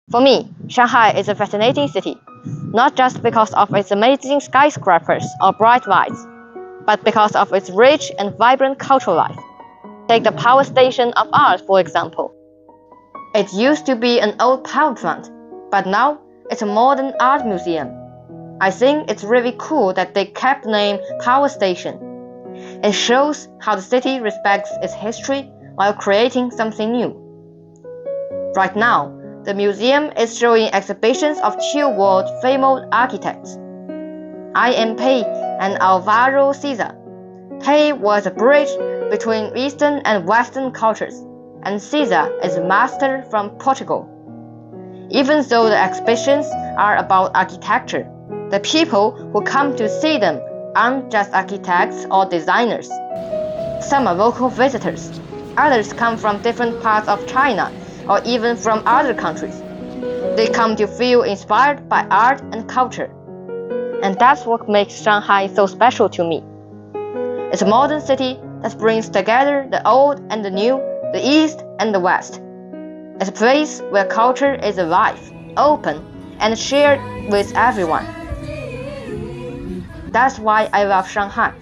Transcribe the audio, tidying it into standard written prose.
For me, Shanghai is a fascinating city, not just because of its amazing skyscrapers or bright lights, but because of its rich and vibrant cultural life. Take the power station of art, for example. It used to be an old power plant, but now it's a modern art museum. I think it's really cool that they kept the name Power Station. It shows how the city respects its history while creating something new. Right now, the museum is showing exhibitions of two world-famous architects, I.M. Pei and Alvaro Siza. Pei was a bridge between Eastern and Western cultures, and Siza is a master from Portugal. Even though the exhibitions are about architecture, the people who come to see them aren't just architects or designers. Some are local visitors. Others come from different parts of China or even from other countries. They come to feel inspired by art and culture. And that's what makes Shanghai so special to me. It's a modern city that brings together the old and the new, the East and the West. It's a place where culture is alive, open, and shared with everyone. That's why I love Shanghai.